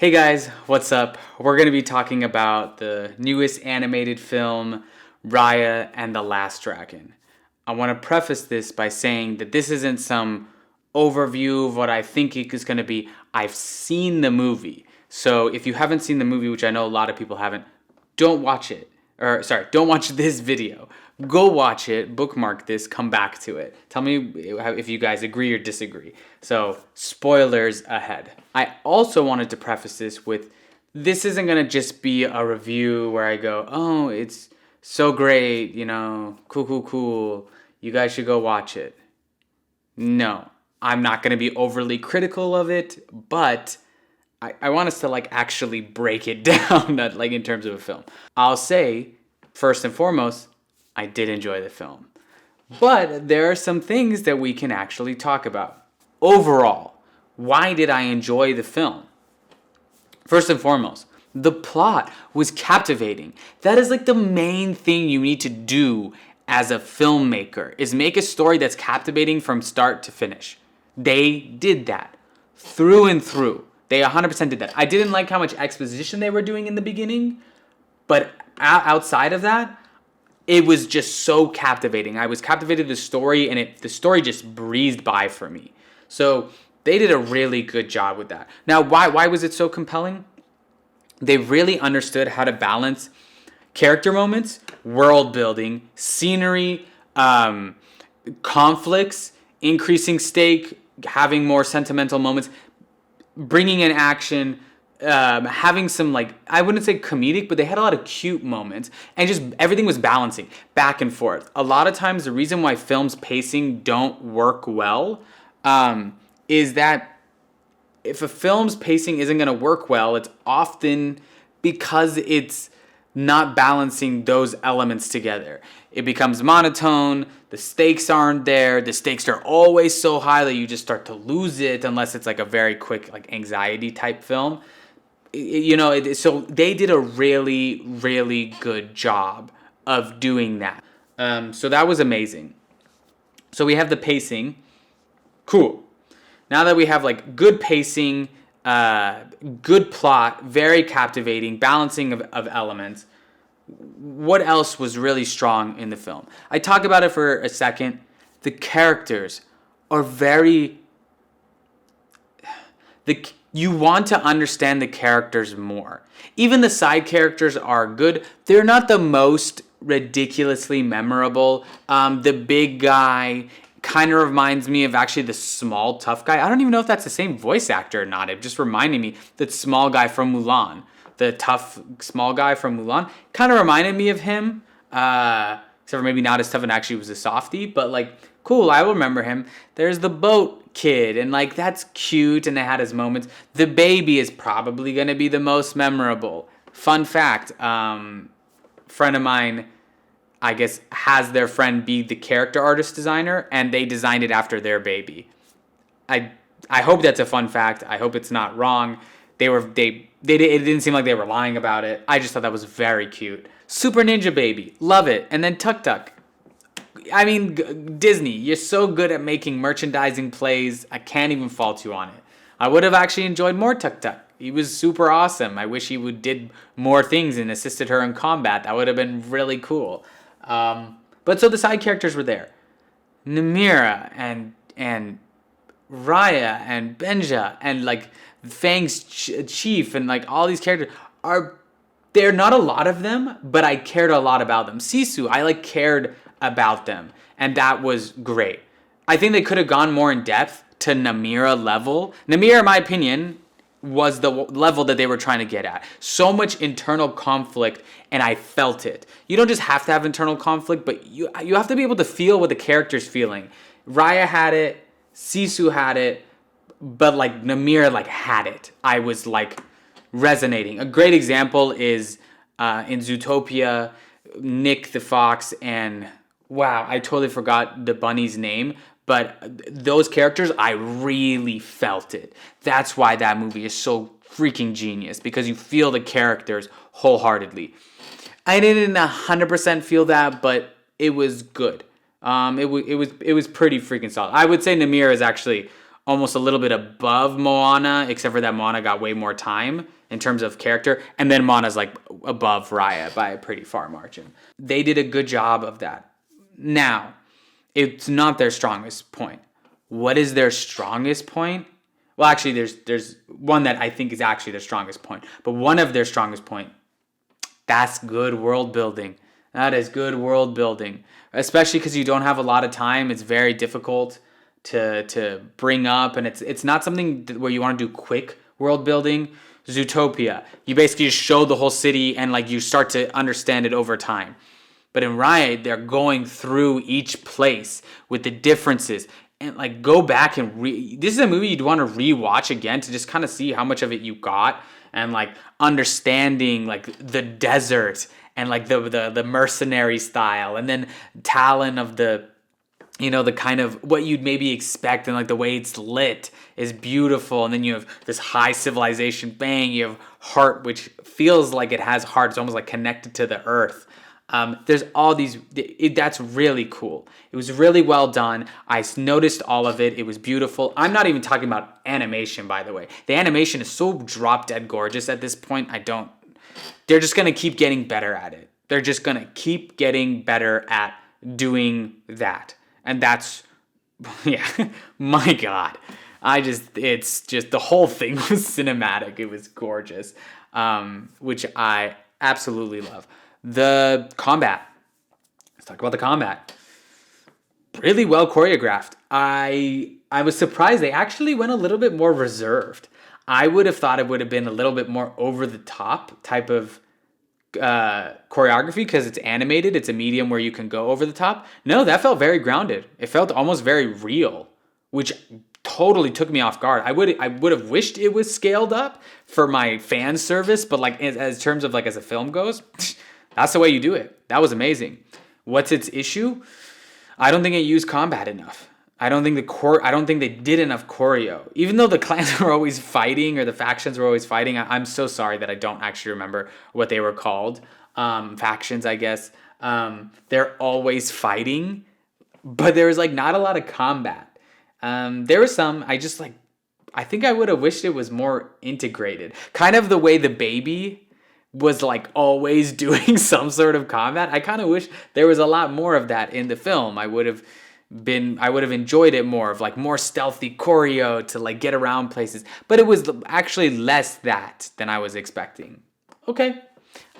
Hey guys, what's up? We're going to be talking about the newest animated film, Raya and the Last Dragon. I want to preface this by saying that this isn't some overview of what I think it is going to be. I've seen the movie. So if you haven't seen the movie, which I know a lot of people haven't, don't watch it. Don't watch this video. Go watch it, bookmark this, come back to it. Tell me if you guys agree or disagree. So, spoilers ahead. I also wanted to preface this with, this isn't going to just be a review where I go, oh, it's so great, cool. You guys should go watch it. No, I'm not going to be overly critical of it, but I want us to actually break it down in terms of a film. I'll say, first and foremost, I did enjoy the film. But there are some things that we can actually talk about. Overall, why did I enjoy the film? First and foremost, the plot was captivating. That is the main thing you need to do as a filmmaker, is make a story that's captivating from start to finish. They did that through and through. They 100% did that. I didn't like how much exposition they were doing in the beginning, but outside of that, it was just so captivating. I was captivated with the story, and the story just breezed by for me. So they did a really good job with that. Now, why was it so compelling? They really understood how to balance character moments, world building, scenery, conflicts, increasing stake, having more sentimental moments, bringing in action, having some I wouldn't say comedic, but they had a lot of cute moments, and just everything was balancing back and forth. A lot of times the reason why films pacing don't work well is that if a film's pacing isn't going to work well, it's often because it's not balancing those elements together. It becomes monotone, the stakes aren't there, the stakes are always so high that you just start to lose it unless it's a very quick anxiety type film. So they did a really, really good job of doing that. So that was amazing. So we have the pacing. Cool. Now that we have good pacing, good plot, very captivating, balancing of elements, what else was really strong in the film? I talk about it for a second. The characters are you want to understand the characters more. Even the side characters are good. They're not the most ridiculously memorable. The big guy kind of reminds me of actually the small tough guy. I don't even know if that's the same voice actor or not. It just reminded me that small guy from Mulan. The tough small guy from Mulan kind of reminded me of him. Except for maybe not as tough and actually was a softie. But cool, I will remember him. There's the boat kid, and that's cute, and they had his moments. The baby is probably going to be the most memorable. Fun fact, friend of mine, I guess, has their friend be the character artist designer, and they designed it after their baby. I hope that's a fun fact. I hope it's not wrong. It didn't seem like they were lying about it. I just thought that was very cute. Super Ninja Baby, love it. And then Tudyk. I mean, Disney, you're so good at making merchandising plays. I can't even fault you on it. I would have actually enjoyed more Tudyk. He was super awesome. I wish he did more things and assisted her in combat. That would have been really cool. But so the side characters were there. Namaari and Raya and Benja and Fang's chief and all these characters they're not a lot of them, but I cared a lot about them. Sisu, I cared about them, and that was great. I think they could have gone more in depth to Namaari level. Namaari, in my opinion, was the level that they were trying to get at. So much internal conflict, and I felt it. You don't just have to have internal conflict, but you have to be able to feel what the character's feeling. Raya had it, Sisu had it, but Namaari had it. I was resonating. A great example is in Zootopia, Nick the fox and wow, I totally forgot the bunny's name, but those characters, I really felt it. That's why that movie is so freaking genius, because you feel the characters wholeheartedly. I didn't 100% feel that, but it was good. It was pretty freaking solid. I would say Namaari is actually almost a little bit above Moana, except for that Moana got way more time in terms of character. And then Moana's like above Raya by a pretty far margin. They did a good job of that. Now, it's not their strongest point. What is their strongest point? Well, actually, there's one that I think is actually their strongest point. But one of their strongest point, that's good world building. That is good world building. Especially because you don't have a lot of time. It's very difficult to bring up. And it's not something where you want to do quick world building. Zootopia, you basically just show the whole city and like you start to understand it over time. But in Raya, they're going through each place with the differences. And like go back and this is a movie you'd want to rewatch again to just kind of see how much of it you got and like understanding like the desert and like the mercenary style and then Talon of the the kind of what you'd maybe expect and like the way it's lit is beautiful. And then you have this high civilization bang, you have heart, which feels like it has heart. It's almost like connected to the earth. There's all these, that's really cool. It was really well done. I noticed all of it. It was beautiful. I'm not even talking about animation, by the way. The animation is so drop dead gorgeous at this point. They're just going to keep getting better at it. They're just going to keep getting better at doing that. And that's, yeah, my God. It's just, the whole thing was cinematic. It was gorgeous, which I absolutely love. The combat. Let's talk about the combat. Really well choreographed. I was surprised they actually went a little bit more reserved. I would have thought it would have been a little bit more over the top type of choreography because it's animated. It's a medium where you can go over the top. No, that felt very grounded. It felt almost very real, which totally took me off guard. I would have wished it was scaled up for my fan service, but like as terms of like as a film goes, that's the way you do it. That was amazing. What's its issue? I don't think it used combat enough. I don't think they did enough choreo. Even though the clans were always fighting or the factions were always fighting, I'm so sorry that I don't actually remember what they were called. Factions, I guess. They're always fighting, but there was like not a lot of combat. There was some. I think I would have wished it was more integrated. Kind of the way the baby was like always doing some sort of combat. I kind of wish there was a lot more of that in the film. I would have enjoyed it more of like more stealthy choreo to like get around places. But it was actually less that than I was expecting. Okay.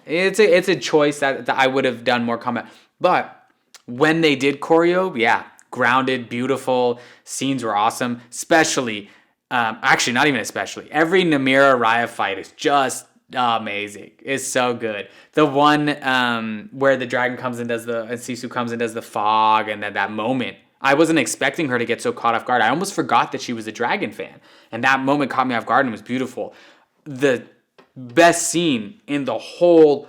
It's a choice that I would have done more combat. But when they did choreo, yeah, grounded, beautiful, scenes were awesome. Especially, actually not even especially. Every Namaari Raya fight is just amazing. It's so good. The one where the dragon comes and Sisu comes and does the fog, and that moment, I wasn't expecting her to get so caught off guard. I almost forgot that she was a dragon fan, and that moment caught me off guard and was beautiful. The best scene in the whole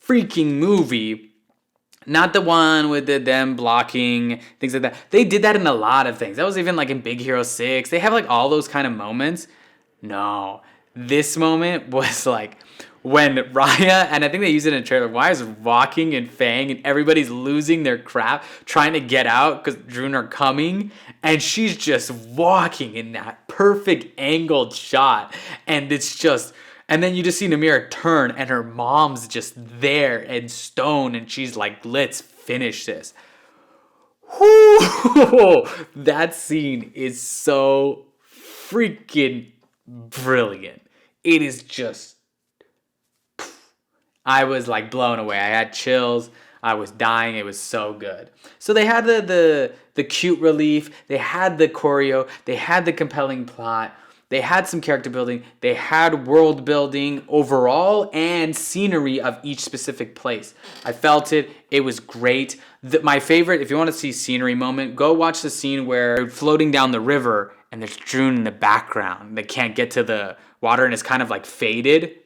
freaking movie, not the one with them blocking things like that. They did that in a lot of things. That was even like in Big Hero 6. They have like all those kind of moments. No. This moment was like when Raya, and I think they use it in a trailer, Raya's walking in Fang and everybody's losing their crap trying to get out because Druun are coming, and she's just walking in that perfect angled shot, and it's just, and then you just see Namaari turn and her mom's just there and stone, and she's like, let's finish this. Whoo! That scene is so freaking brilliant. It is just, I was like blown away. I had chills. I was dying. It was so good. So they had the cute relief. They had the choreo. They had the compelling plot. They had some character building. They had world building overall and scenery of each specific place. I felt it. It was great. My favorite, if you want to see scenery moment, go watch the scene where they're floating down the river and there's Druun in the background. They can't get to the water and it's kind of like faded.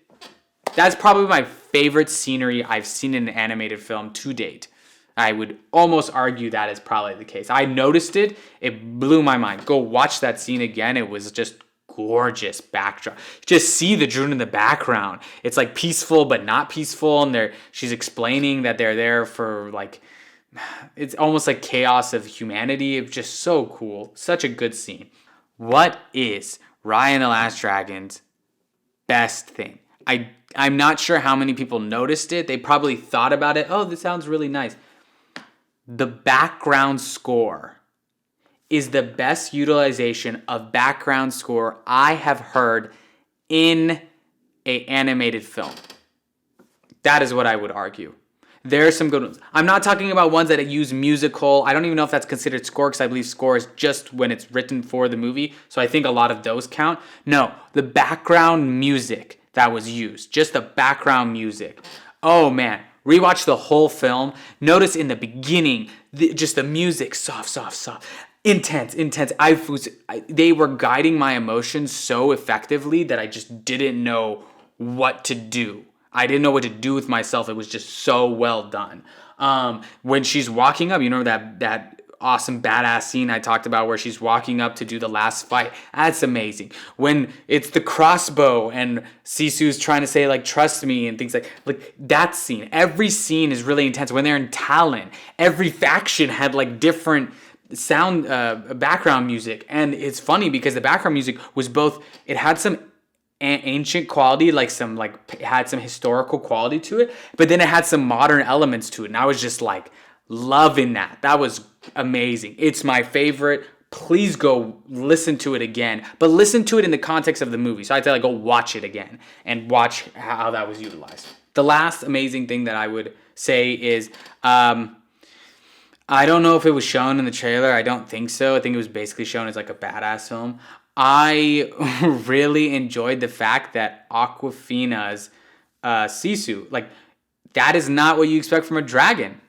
That's probably my favorite scenery I've seen in an animated film to date. I would almost argue that is probably the case. I noticed it. It blew my mind. Go watch that scene again. It was just gorgeous backdrop. Just see the Druun in the background. It's like peaceful but not peaceful, and she's explaining that they're there for like, it's almost like chaos of humanity. It's just so cool. Such a good scene. What is Raya and the Last Dragon's best thing? I'm not sure how many people noticed it. They probably thought about it. Oh, this sounds really nice. The background score is the best utilization of background score I have heard in a animated film. That is what I would argue. There are some good ones. I'm not talking about ones that use musical. I don't even know if that's considered score, because I believe score is just when it's written for the movie. So I think a lot of those count. No, the background music that was used. Just the background music. Oh man. Rewatch the whole film. Notice in the beginning, just the music, soft. Intense. They were guiding my emotions so effectively that I just didn't know what to do. I didn't know what to do with myself. It was just so well done. When she's walking up, you know that awesome badass scene I talked about where she's walking up to do the last fight. That's amazing. When it's the crossbow and Sisu's trying to say like trust me and things like that scene. Every scene is really intense. When they're in Talon, every faction had like different sound background music, and it's funny because the background music was both. It had some ancient quality, it had some historical quality to it, but then it had some modern elements to it, and I was just like loving that. That was amazing. It's my favorite. Please go listen to it again, but listen to it in the context of the movie. So I'd say like go watch it again and watch how that was utilized. The last amazing thing that I would say is I don't know if it was shown in the trailer. I don't think so. I think it was basically shown as like a badass film. I really enjoyed the fact that Awkwafina's Sisu, like, that is not what you expect from a dragon.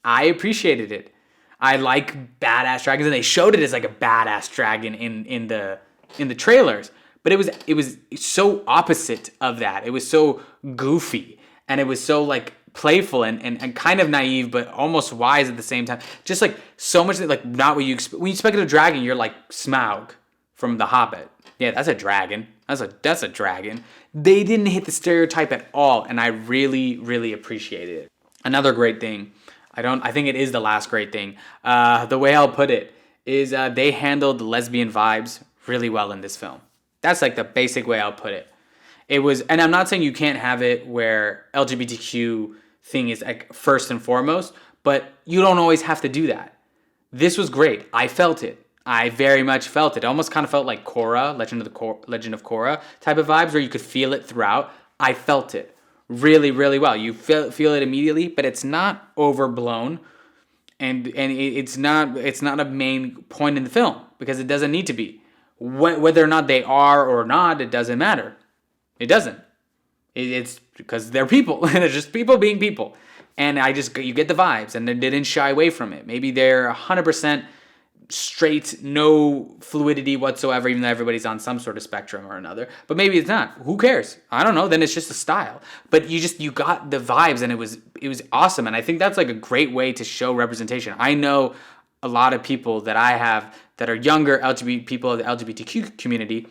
I appreciated it. I like badass dragons, and they showed it as like a badass dragon in the trailers. But it was so opposite of that. It was so goofy, and it was so like playful and kind of naive, but almost wise at the same time. Just like so much like not what you expect. When you expect a dragon, you're like Smaug from The Hobbit. Yeah, that's a dragon. That's a dragon. They didn't hit the stereotype at all, and I really appreciated it. Another great thing, I think it is the last great thing. The way I'll put it is they handled the lesbian vibes really well in this film. That's like the basic way I'll put it. It was, and I'm not saying you can't have it where LGBTQ thing is like first and foremost, but you don't always have to do that. This was great. I felt it. I very much felt it. It almost kind of felt like Korra, Legend of Korra type of vibes, where you could feel it throughout. I felt it really well. You feel it immediately, but it's not overblown, and it's not a main point in the film because it doesn't need to be. Whether or not they are or not, it doesn't matter. It doesn't. It's because they're people. They're just people being people, and you get the vibes, and they didn't shy away from it. Maybe they're 100% straight, no fluidity whatsoever, even though everybody's on some sort of spectrum or another. But maybe it's not. Who cares? I don't know. Then it's just a style. But you got the vibes, and it was awesome. And I think that's like a great way to show representation. I know a lot of people that I have that are younger LGBT people of the LGBTQ community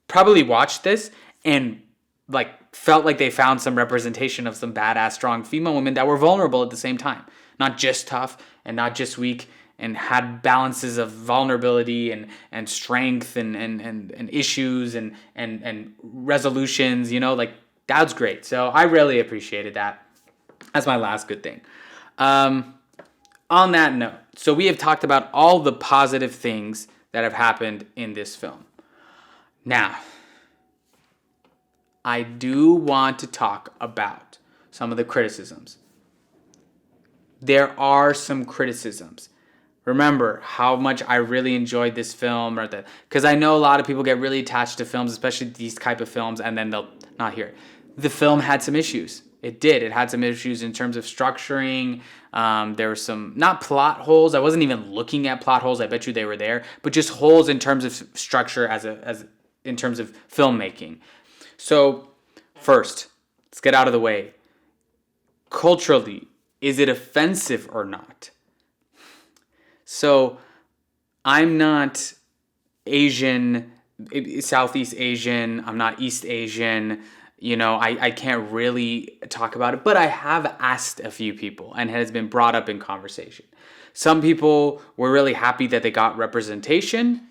probably watched this and like felt like they found some representation of some badass, strong female women that were vulnerable at the same time. Not just tough and not just weak, and had balances of vulnerability and strength and issues and resolutions, like that's great. So I really appreciated that. That's my last good thing. On that note, so we have talked about all the positive things that have happened in this film. Now, I do want to talk about some of the criticisms. There are some criticisms. Remember how much I really enjoyed this film, because I know a lot of people get really attached to films, especially these type of films, and then they'll not hear it. The film had some issues. It did. It had some issues in terms of structuring. There were some, not plot holes. I wasn't even looking at plot holes. I bet you they were there, but just holes in terms of structure as in terms of filmmaking. So first, let's get out of the way. Culturally, is it offensive or not? So I'm not Asian, Southeast Asian. I'm not East Asian. I can't really talk about it, but I have asked a few people and it has been brought up in conversation. Some people were really happy that they got representation.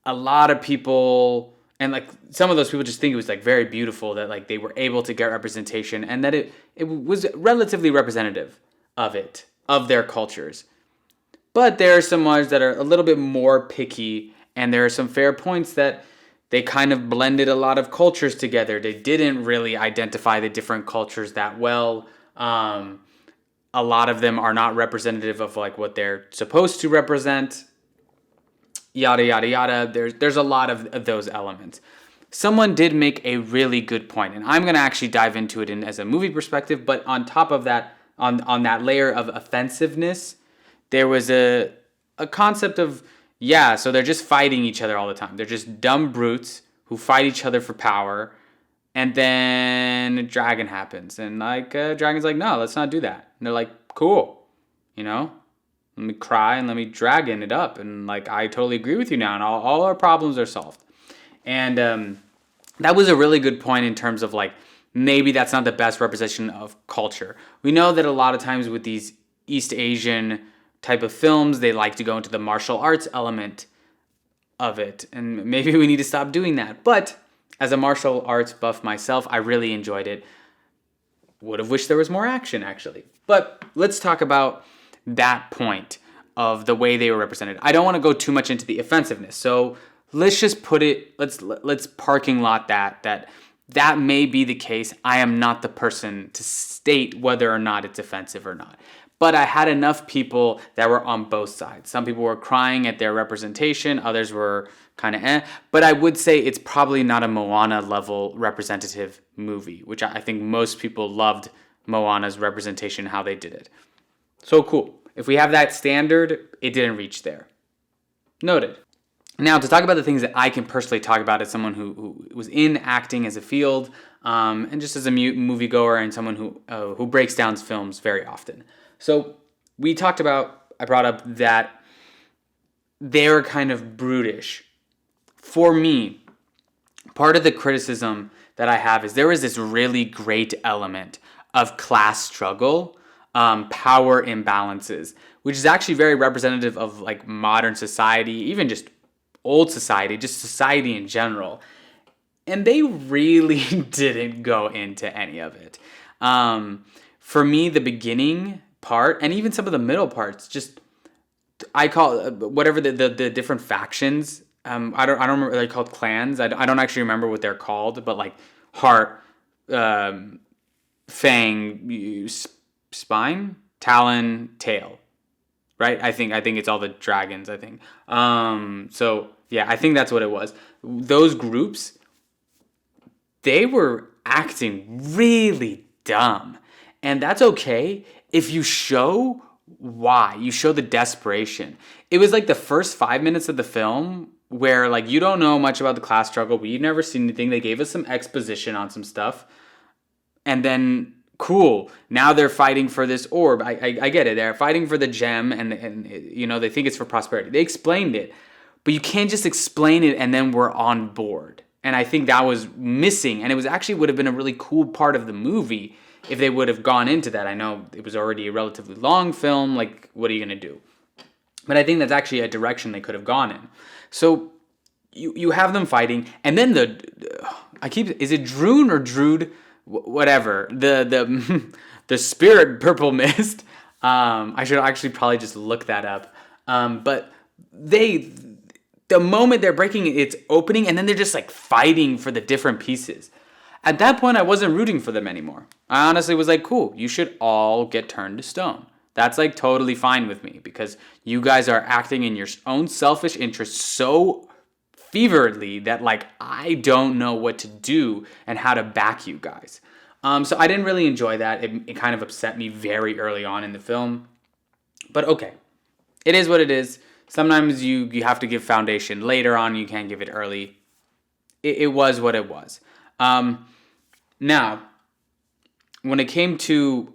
a lot of people, and like some of those people just think it was like very beautiful that like they were able to get representation, and that it was relatively representative of their cultures. But there are some ones that are a little bit more picky, and there are some fair points that they kind of blended a lot of cultures together. They didn't really identify the different cultures that well. A lot of them are not representative of like what they're supposed to represent. Yada yada yada. There's a lot of those elements. Someone did make a really good point, and I'm gonna actually dive into it as a movie perspective. But on top of that, on that layer of offensiveness, there was a concept of, yeah, so they're just fighting each other all the time. They're just dumb brutes who fight each other for power. And then a dragon happens. And like, dragon's like, no, let's not do that. And they're like, cool. You know, let me cry and let me dragon it up. And like, I totally agree with you now. And all our problems are solved. And that was a really good point in terms of like, maybe that's not the best representation of culture. We know that a lot of times with these East Asian type of films, they like to go into the martial arts element of it. And maybe we need to stop doing that. But as a martial arts buff myself, I really enjoyed it. Would have wished there was more action, actually. But let's talk about that point of the way they were represented. I don't want to go too much into the offensiveness. So let's just put it, let's parking lot that may be the case. I am not the person to state whether or not it's offensive or not. But I had enough people that were on both sides. Some people were crying at their representation. Others were kind of But I would say it's probably not a Moana level representative movie, which I think most people loved Moana's representation, how they did it. So cool. If we have that standard, it didn't reach there. Noted. Now, to talk about the things that I can personally talk about as someone who was in acting as a field, and just as a moviegoer and someone who breaks down films very often. So I brought up that they're kind of brutish. For me, part of the criticism that I have is there is this really great element of class struggle, power imbalances, which is actually very representative of like modern society, even just old society, just society in general. And they really didn't go into any of it. For me, the beginning part and even some of the middle parts, just I call whatever the different factions. I don't remember, they're called clans. I don't actually remember what they're called, but like Heart, Fang, Spine, Talon, Tail. Right? I think it's all the dragons, I think. So yeah, I think that's what it was. Those groups, they were acting really dumb. And that's okay if you show why. You show the desperation. It was like the first 5 minutes of the film where like you don't know much about the class struggle. We've never seen anything. They gave us some exposition on some stuff. And then, cool, now they're fighting for this orb. I get it. They're fighting for the gem and you know, they think it's for prosperity. They explained it. But you can't just explain it and then we're on board. And I think that was missing. And it was actually would have been a really cool part of the movie if they would have gone into that. I know it was already a relatively long film. Like, what are you going to do? But I think that's actually a direction they could have gone in. So you have them fighting. And then is it Druun or Druud? Whatever. The spirit purple mist. I should actually probably just look that up. But the moment they're breaking it's opening, and then they're just like fighting for the different pieces. At that point, I wasn't rooting for them anymore. I honestly was like, cool, you should all get turned to stone. That's like totally fine with me because you guys are acting in your own selfish interests so feveredly that like I don't know what to do and how to back you guys. So I didn't really enjoy that. It kind of upset me very early on in the film. But okay, it is what it is. Sometimes you have to give foundation later on. You can't give it early. It was what it was. Now, when it came to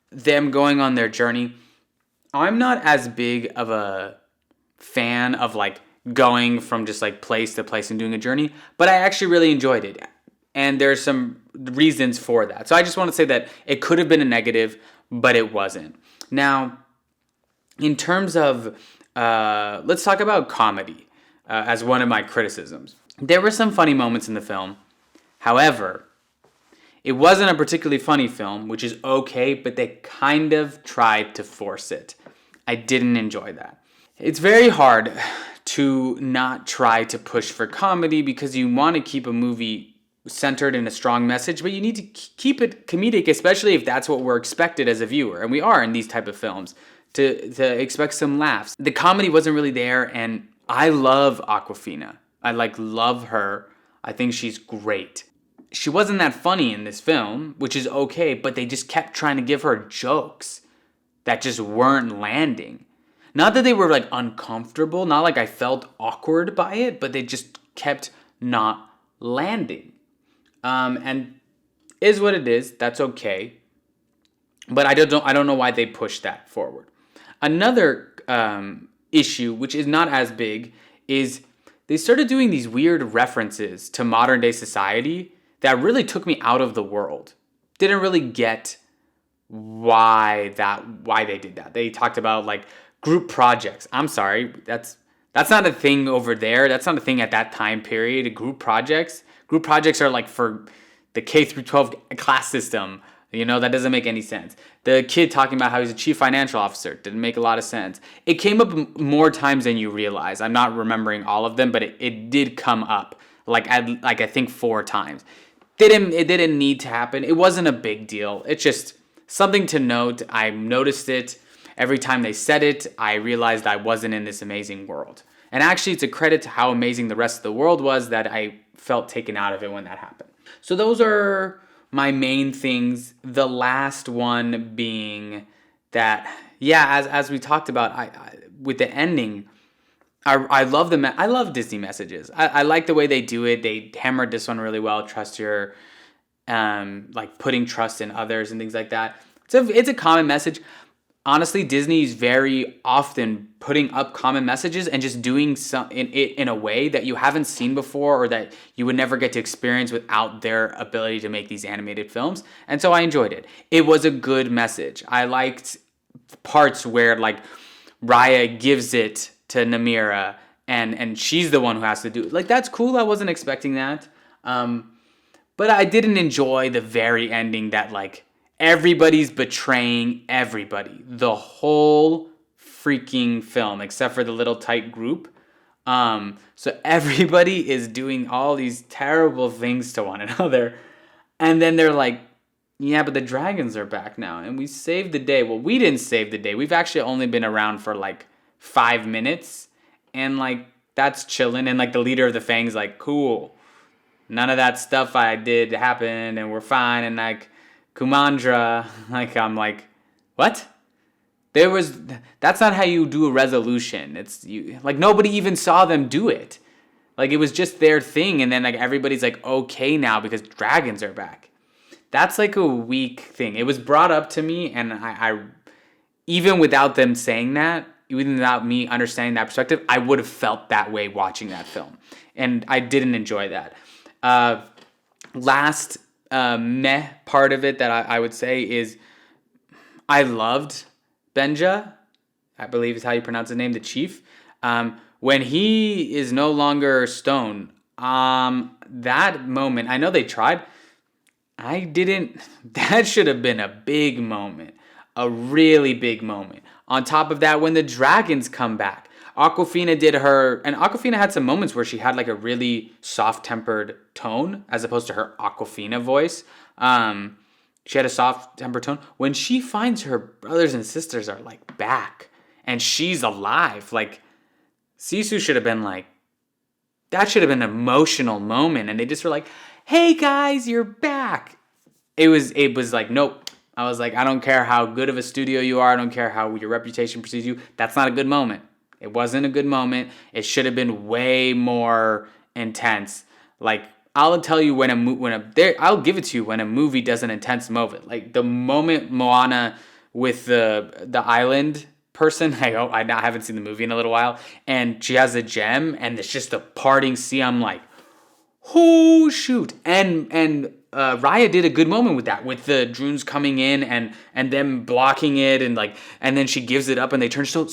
them going on their journey, I'm not as big of a fan of like going from just like place to place and doing a journey, but I actually really enjoyed it. And there's some reasons for that. So I just want to say that it could have been a negative, but it wasn't. Now, in terms of, let's talk about comedy. as one of my criticisms. There were some funny moments in the film. However, it wasn't a particularly funny film, which is okay, but they kind of tried to force it. I didn't enjoy that. It's very hard to not try to push for comedy because you want to keep a movie centered in a strong message, but you need to keep it comedic, especially if that's what we're expected as a viewer, and we are in these type of films, to expect some laughs. The comedy wasn't really there, and I love Awkwafina. I love her. I think she's great. She wasn't that funny in this film, which is okay, but they just kept trying to give her jokes that just weren't landing. Not that they were uncomfortable, not like I felt awkward by it, but they just kept not landing. And is what it is. That's okay. But I don't know why they pushed that forward. Another issue, which is not as big, is they started doing these weird references to modern day society that really took me out of the world. Didn't really get why they did that. They talked about group projects. I'm sorry, that's not a thing over there. That's not a thing at that time period. Group projects are for the K through 12 class system. That doesn't make any sense. The kid talking about how he's a chief financial officer didn't make a lot of sense. It came up more times than you realize. I'm not remembering all of them, but it did come up I think 4 times. It didn't need to happen. It wasn't a big deal. It's just something to note. I noticed it. Every time they said it, I realized I wasn't in this amazing world. And actually, it's a credit to how amazing the rest of the world was that I felt taken out of it when that happened. So those are my main things. The last one being that, as we talked about, I with the ending, I love I love Disney messages. I like the way they do it. They hammered this one really well. Trust your, putting trust in others and things like that. It's a common message. Honestly, Disney's very often putting up common messages and just doing some in a way that you haven't seen before or that you would never get to experience without their ability to make these animated films. And so I enjoyed it. It was a good message. I liked parts where Raya gives it to Namaari and she's the one who has to do it. That's cool. I wasn't expecting that. But I didn't enjoy the very ending that everybody's betraying everybody. The whole freaking film, except for the little tight group. So everybody is doing all these terrible things to one another. And then they're yeah, but the dragons are back now. And we saved the day. Well, we didn't save the day. We've actually only been around for 5 minutes. And that's chilling. And the leader of the Fang's that's none of that stuff I did happened. And we're fine. And Kumandra, I'm what? That's not how you do a resolution. It's nobody even saw them do it. It was just their thing, and then everybody's okay now because dragons are back. That's a weak thing. It was brought up to me, and I even without them saying that, even without me understanding that perspective, I would have felt that way watching that film, and I didn't enjoy that. Last meh part of it that I would say is I loved Benja, I believe is how you pronounce the name, the chief. When he is no longer stone, that moment, I know they tried. That should have been a big moment, a really big moment. On top of that, when the dragons come back, Awkwafina Awkwafina had some moments where she had a really soft-tempered tone as opposed to her Awkwafina voice. She had a soft-tempered tone. When she finds her brothers and sisters are back and she's alive, Sisu should have been that should have been an emotional moment, and they just were hey guys, you're back. It was nope. I was I don't care how good of a studio you are, I don't care how your reputation precedes you. That's not a good moment. It wasn't a good moment. It should have been way more intense. I'll tell you I'll give it to you when a movie does an intense moment. The moment Moana with the island person, I haven't seen the movie in a little while, and she has a gem and it's just a parting sea. I'm oh shoot. And Raya did a good moment with that, with the Druun's coming in and them blocking it, and then she gives it up and they turn. So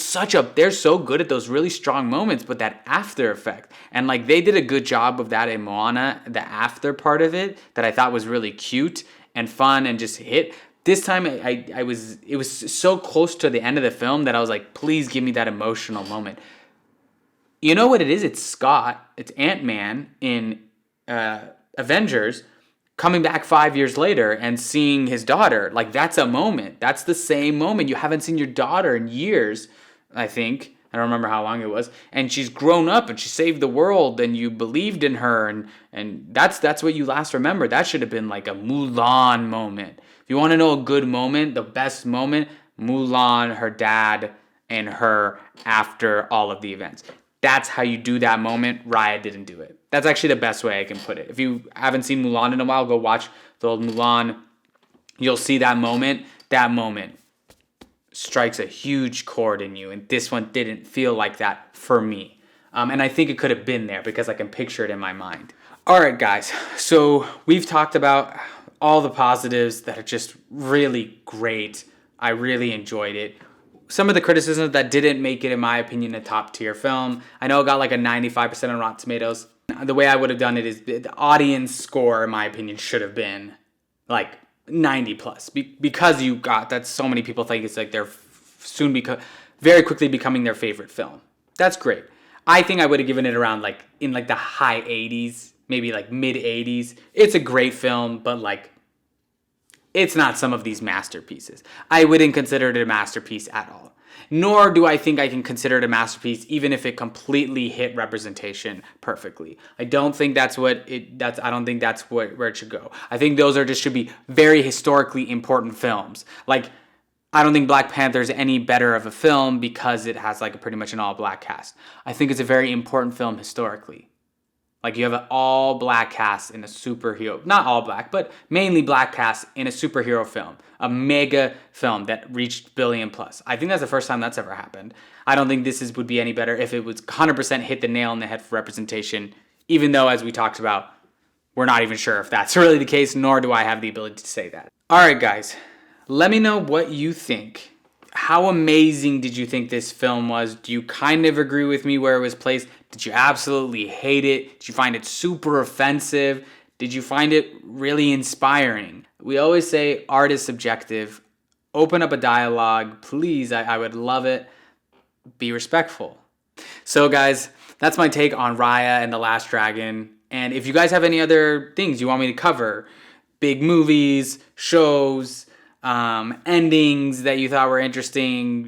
they're so good at those really strong moments, but that after effect, and like they did a good job of that in Moana, the after part of it that I thought was really cute and fun and just hit. This time it was so close to the end of the film that I was like, please give me that emotional moment. You know what it is? It's Scott. It's Ant-Man in Avengers coming back 5 years later and seeing his daughter. Like, that's a moment. That's the same moment. You haven't seen your daughter in years, I think. I don't remember how long it was. And she's grown up and she saved the world and you believed in her. And that's what you last remember. That should have been like a Mulan moment. If you want to know a good moment, the best moment, Mulan, her dad, and her after all of the events. That's how you do that moment. Raya didn't do it. That's actually the best way I can put it. If you haven't seen Mulan in a while, go watch the old Mulan. You'll see that moment. That moment strikes a huge chord in you. And this one didn't feel like that for me. And I think it could have been there because I can picture it in my mind. All right, guys. So we've talked about all the positives that are just really great. I really enjoyed it. Some of the criticisms that didn't make it, in my opinion, a top tier film. I know it got like a 95% on Rotten Tomatoes. The way I would have done it is the audience score, in my opinion, should have been like 90 plus. Because you got that so many people think it's like they're very quickly becoming their favorite film. That's great. I think I would have given it around like in like the high 80s, maybe like mid 80s. It's a great film, but like it's not some of these masterpieces. I wouldn't consider it a masterpiece at all. Nor do I think I can consider it a masterpiece even if it completely hit representation perfectly. I don't think I don't think that's where it should go. I think those should be very historically important films. Like, I don't think Black Panther is any better of a film because it has like pretty much an all black cast. I think it's a very important film historically. Like, you have an all-black cast in a superhero, not all black, but mainly black cast in a superhero film, a mega film that reached billion plus. I think that's the first time that's ever happened. I don't think this would be any better if it was 100% hit the nail on the head for representation, even though, as we talked about, we're not even sure if that's really the case, nor do I have the ability to say that. All right, guys, let me know what you think. How amazing did you think this film was? Do you kind of agree with me where it was placed? Did you absolutely hate it? Did you find it super offensive? Did you find it really inspiring? We always say art is subjective. Open up a dialogue, please. I would love it. Be respectful. So guys, that's my take on Raya and the Last Dragon. And if you guys have any other things you want me to cover, big movies, shows, endings that you thought were interesting,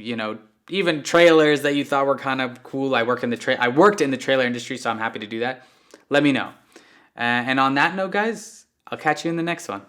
even trailers that you thought were kind of cool. I worked in the trailer industry, so I'm happy to do that. Let me know. And on that note, guys, I'll catch you in the next one.